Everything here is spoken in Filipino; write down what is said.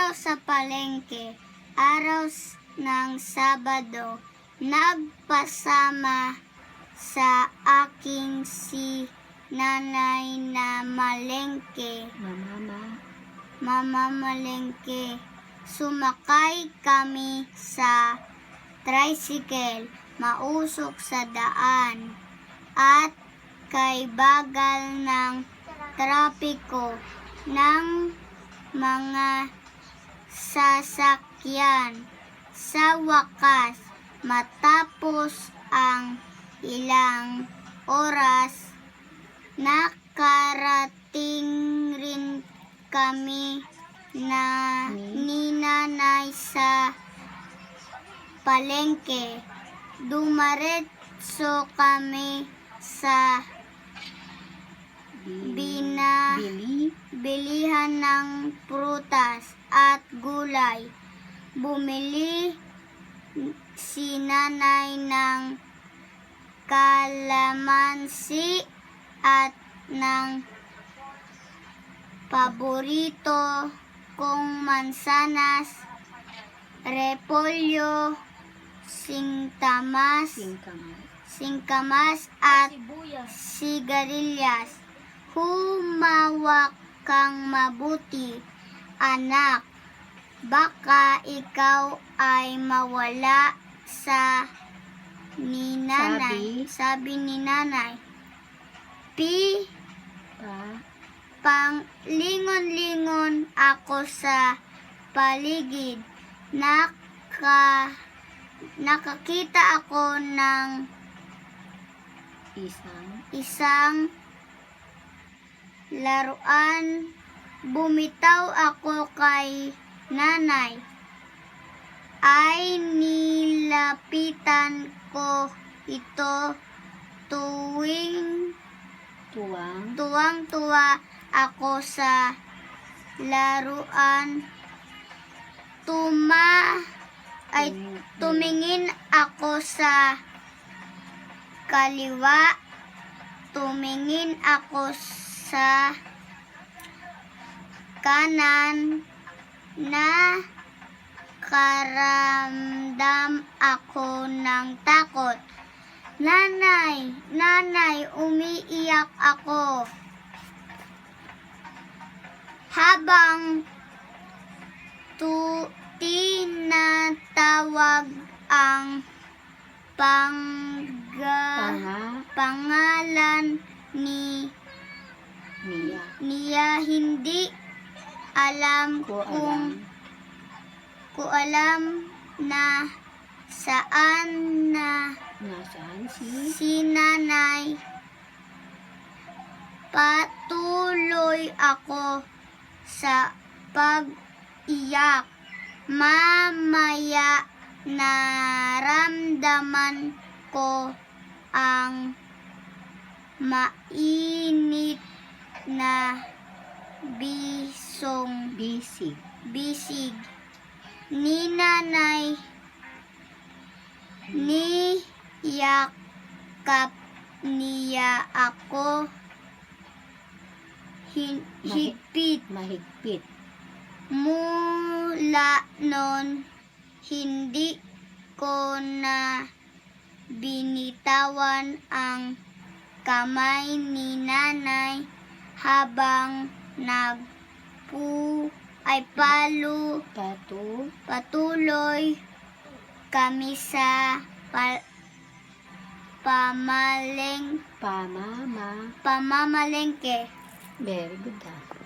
araw sa palengke, ng Sabado, nagpasama sa aking si nanay na mamamalengke. Sumakay kami sa tricycle, mausok sa daan, at kay bagal ng trapiko ng mga sasakyan. Sa wakas, matapos ang ilang oras, nakarating rin kami ni nanay sa palengke. Dumaretso kami sa bilihan ng prutas at gulay. Bumili si nanay ng kalamansi at ng paborito kong mansanas, repolyo, singkamas at sigarilyas. Humawak kang mabuti, anak. Baka ikaw ay mawala sabi ni nanay. Panglingon-lingon ako sa paligid. Nakakita ako ng isang laruan. Bumitaw ako kay nanay. Ay nilapitan ko ito. Tuwang-tuwa ako sa laruan. Tumingin ako sa kaliwa. Tumingin ako sa kanan. Nakaramdam ako ng takot. Nanay, umiiyak ako. Habang tinatawag ang pangalan niya, hindi alam kung na saan si nanay. Patuloy ako sa pag-iyak. Mamaya naramdaman ko ang mainit na bisig ni nanay. Niyakap niya ako mahigpit. Mula noon, hindi ko na binitawan ang kamay ni nanay habang patuloy kami sa pamamalengke. Very good.